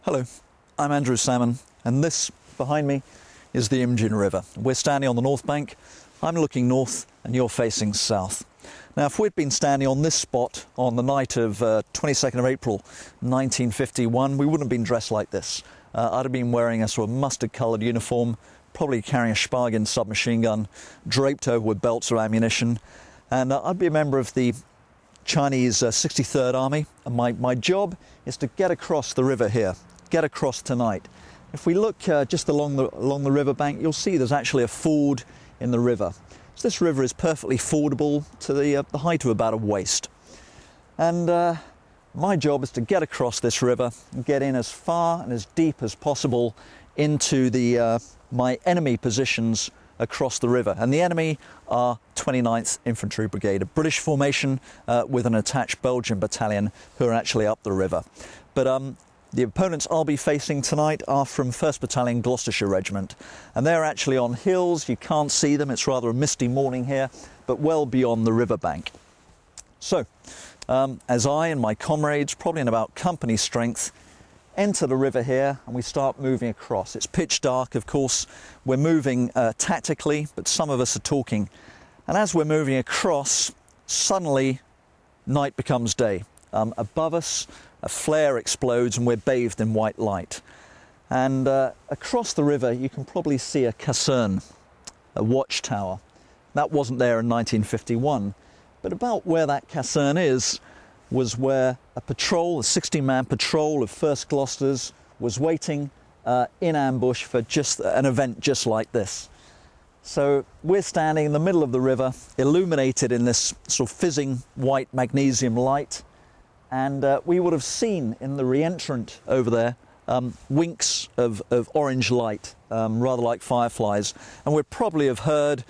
Hello, I'm Andrew Salmon, and this behind me is the Imjin River. We're standing on the north bank. I'm looking north and you're facing south. Now, if we'd been standing on this spot on the night of 22nd of April 1951, we wouldn't have been dressed like this. I'd have been wearing a sort of mustard-coloured uniform, probably carrying a Spargan submachine gun, draped over with belts of ammunition, and I'd be a member of the Chinese 63rd Army, and my job is to get across the river here, get across tonight. If we look just along the riverbank, you'll see there's actually a ford in the river. So this river is perfectly fordable to the height of about a waist. And my job is to get across this river and get in as far and as deep as possible into my enemy positions across the river. And the enemy are 29th Infantry Brigade, a British formation with an attached Belgian battalion who are actually up the river. But the opponents I'll be facing tonight are from 1st Battalion Gloucestershire Regiment, and they're actually on hills. You can't see them, it's rather a misty morning here, but well beyond the riverbank. So, as I and my comrades, probably in about company strength, enter the river here and we start moving across. It's pitch dark, of course. We're moving tactically, but some of us are talking. And as we're moving across, suddenly night becomes day. Above us, a flare explodes and we're bathed in white light. And across the river, you can probably see a caserne, a watchtower. That wasn't there in 1951, but about where that caserne is was where a patrol, a 60-man patrol of 1st Gloucesters was waiting in ambush for just an event just like this. So we're standing in the middle of the river, illuminated in this sort of fizzing white magnesium light, and we would have seen in the re-entrant over there winks of orange light, rather like fireflies, and we'd probably have heard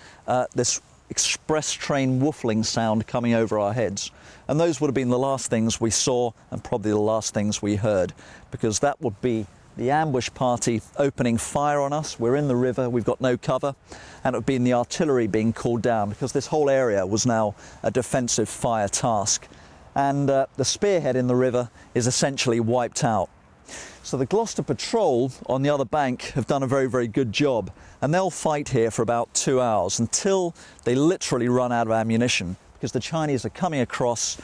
this express train whoofling sound coming over our heads. And those would have been the last things we saw and probably the last things we heard, because that would be the ambush party opening fire on us. We're in the river, we've got no cover, and it would be the artillery being called down, because this whole area was now a defensive fire task. And the spearhead in the river is essentially wiped out. So the Gloucester Patrol on the other bank have done a very, very good job, and they'll fight here for about 2 hours until they literally run out of ammunition, because the Chinese are coming across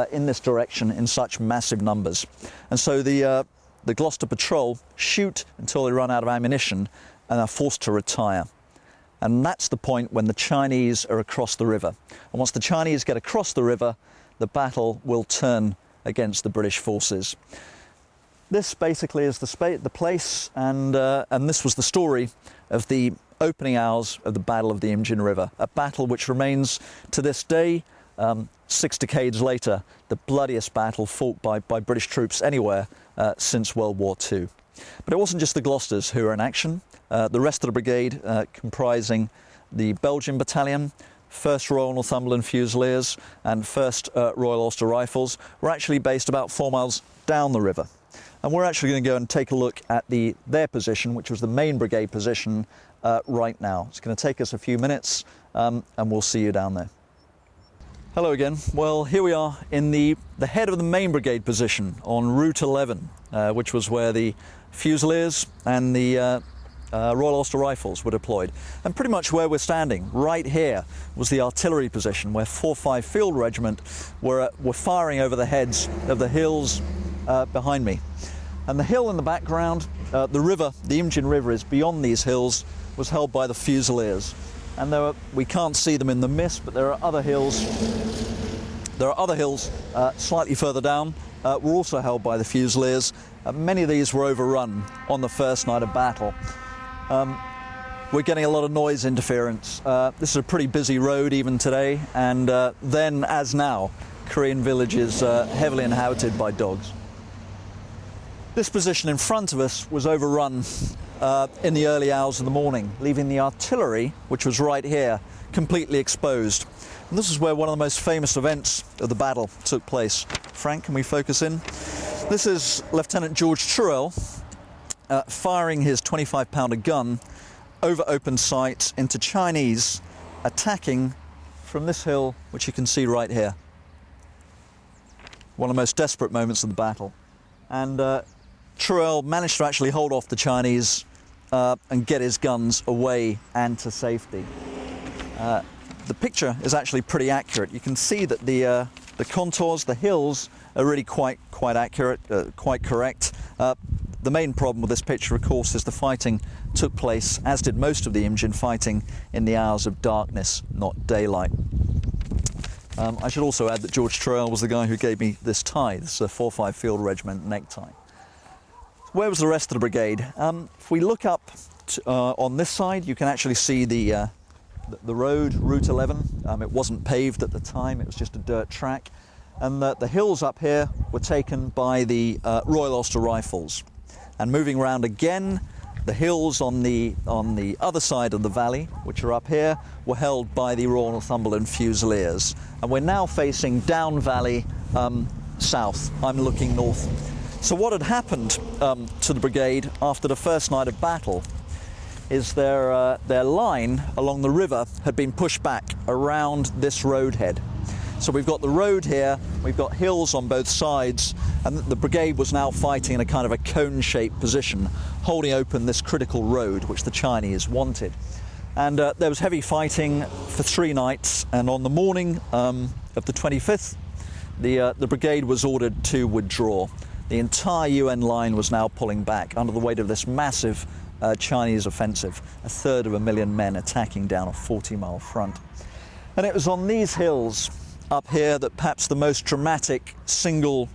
in this direction in such massive numbers. And so the Gloucester Patrol shoot until they run out of ammunition and are forced to retire. And that's the point when the Chinese are across the river. And once the Chinese get across the river, the battle will turn against the British forces. This basically is the place, and this was the story of the opening hours of the Battle of the Imjin River, a battle which remains to this day, 6 decades later, the bloodiest battle fought by British troops anywhere since World War II. But it wasn't just the Gloucesters who were in action. The rest of the brigade, comprising the Belgian battalion, 1st Royal Northumberland Fusiliers and 1st Royal Ulster Rifles, were actually based about 4 miles down the river. And we're actually going to go and take a look at their position, which was the main brigade position, right now. It's going to take us a few minutes, and we'll see you down there. Hello again. Well, here we are in the head of the main brigade position on Route 11, which was where the Fusiliers and the Royal Ulster Rifles were deployed. And pretty much where we're standing, right here, was the artillery position, where 4-5 Field Regiment were firing over the heads of the hills behind me. And the hill in the background, the river, the Imjin River, is beyond these hills, was held by the Fusiliers. And we can't see them in the mist, but there are other hills. There are other hills slightly further down, were also held by the Fusiliers. Many of these were overrun on the first night of battle. We're getting a lot of noise interference. This is a pretty busy road even today, and then, as now, Korean villages heavily inhabited by dogs. This position in front of us was overrun in the early hours of the morning, leaving the artillery, which was right here, completely exposed. And this is where one of the most famous events of the battle took place. Frank, can we focus in? This is Lieutenant George Truell firing his 25-pounder gun over open sights into Chinese attacking from this hill, which you can see right here. One of the most desperate moments of the battle. And Truel managed to actually hold off the Chinese and get his guns away and to safety. The picture is actually pretty accurate. You can see that the contours, the hills, are really quite accurate, quite correct. The main problem with this picture, of course, is the fighting took place, as did most of the Imjin fighting, in the hours of darkness, not daylight. I should also add that George Truel was the guy who gave me this tie, this 4-5 Field Regiment necktie. Where was the rest of the brigade? If we look up on this side, you can actually see the road, Route 11. It wasn't paved at the time, it was just a dirt track. And the hills up here were taken by the Royal Ulster Rifles. And moving around again, the hills on the other side of the valley, which are up here, were held by the Royal Northumberland Fusiliers. And we're now facing down valley south. I'm looking north. So what had happened to the brigade after the first night of battle is their line along the river had been pushed back around this roadhead. So we've got the road here, we've got hills on both sides, and the brigade was now fighting in a kind of a cone-shaped position, holding open this critical road which the Chinese wanted. And there was heavy fighting for 3 nights, and on the morning of the 25th, the brigade was ordered to withdraw. The entire UN line was now pulling back under the weight of this massive Chinese offensive, 250,000 men attacking down a 40-mile front. And it was on these hills up here that perhaps the most dramatic single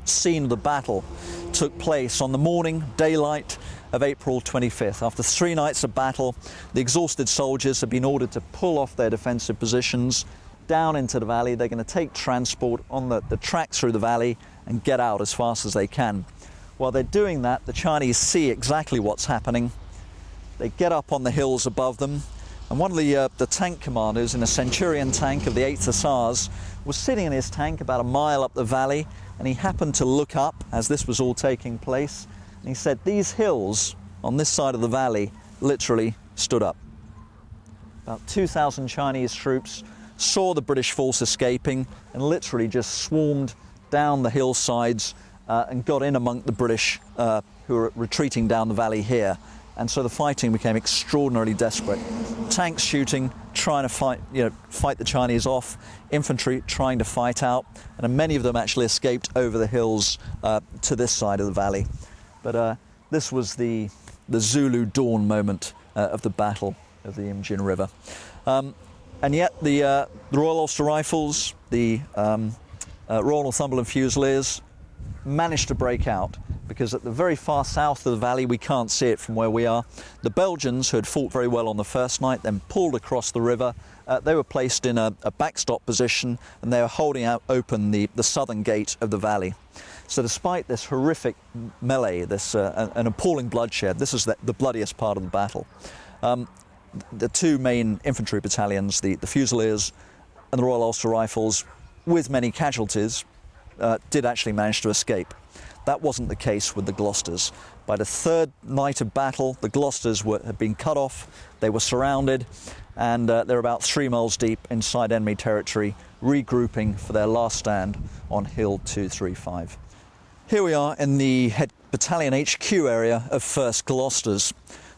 scene of the battle took place on the morning, daylight of April 25th. After 3 nights of battle, the exhausted soldiers had been ordered to pull off their defensive positions down into the valley. They're going to take transport on the tracks through the valley and get out as fast as they can. While they're doing that, the Chinese see exactly what's happening. They get up on the hills above them, and one of the tank commanders in a Centurion tank of the 8th Hussars was sitting in his tank about a mile up the valley, and he happened to look up as this was all taking place, and he said these hills on this side of the valley literally stood up. About 2,000 Chinese troops saw the British force escaping and literally just swarmed down the hillsides and got in among the British who were retreating down the valley here. And so the fighting became extraordinarily desperate. Tanks shooting, trying to fight the Chinese off, infantry trying to fight out, and many of them actually escaped over the hills to this side of the valley. But this was the Zulu dawn moment of the Battle of the Imjin River. And yet the Royal Ulster Rifles, the Royal Northumberland Fusiliers managed to break out, because at the very far south of the valley, we can't see it from where we are, the Belgians, who had fought very well on the first night, then pulled across the river. They were placed in a backstop position, and they were holding out open the southern gate of the valley. So despite this horrific melee, an appalling bloodshed, this is the bloodiest part of the battle. The 2 main infantry battalions, the Fusiliers and the Royal Ulster Rifles, with many casualties, did actually manage to escape. That wasn't the case with the Gloucesters. By the 3rd night of battle, the Gloucesters had been cut off, they were surrounded, and they're about 3 miles deep inside enemy territory, regrouping for their last stand on Hill 235. Here we are in the battalion HQ area of 1st Gloucesters,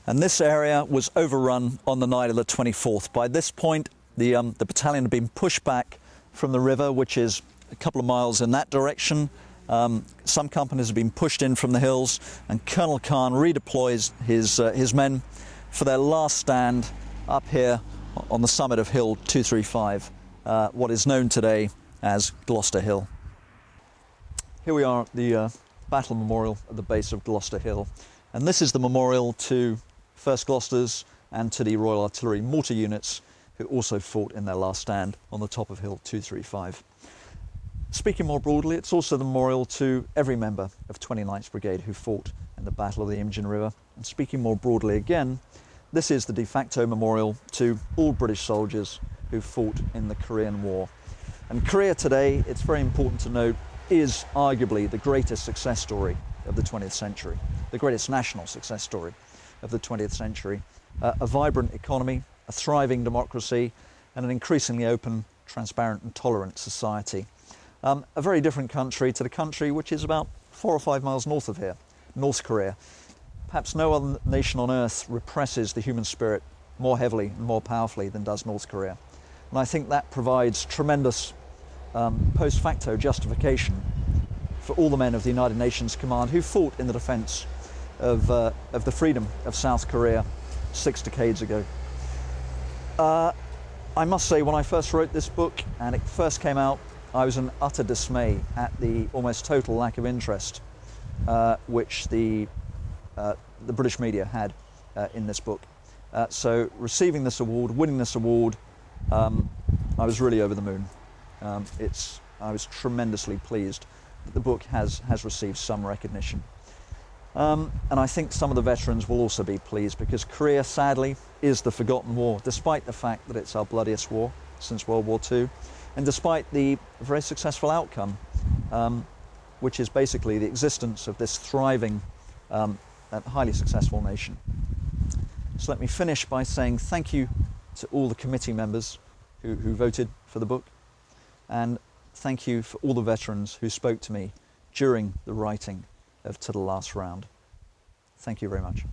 and this area was overrun on the night of the 24th. By this point, the battalion had been pushed back from the river, which is a couple of miles in that direction. Some companies have been pushed in from the hills, and Colonel Khan redeploys his men for their last stand up here on the summit of Hill 235, what is known today as Gloucester Hill. Here we are at the Battle Memorial at the base of Gloucester Hill, and this is the memorial to 1st Gloucesters and to the Royal Artillery mortar units who also fought in their last stand on the top of Hill 235. Speaking more broadly, it's also the memorial to every member of 29th Brigade who fought in the Battle of the Imjin River. And speaking more broadly again, this is the de facto memorial to all British soldiers who fought in the Korean War. And Korea today, it's very important to note, is arguably the greatest success story of the 20th century, the greatest national success story of the 20th century. A vibrant economy, a thriving democracy, and an increasingly open, transparent and tolerant society. A very different country to the country which is about 4 or 5 miles north of here, North Korea. Perhaps no other nation on earth represses the human spirit more heavily and more powerfully than does North Korea. And I think that provides tremendous post facto justification for all the men of the United Nations Command who fought in the defence of the freedom of South Korea 6 decades ago. I must say, when I first wrote this book and it first came out, I was in utter dismay at the almost total lack of interest which the British media had in this book. So receiving this award, winning this award, I was really over the moon. I was tremendously pleased that the book has received some recognition. And I think some of the veterans will also be pleased, because Korea, sadly, is the forgotten war, despite the fact that it's our bloodiest war since World War II, and despite the very successful outcome, which is basically the existence of this thriving and highly successful nation. So let me finish by saying thank you to all the committee members who voted for the book, and thank you for all the veterans who spoke to me during the writing of To the Last Round. Thank you very much.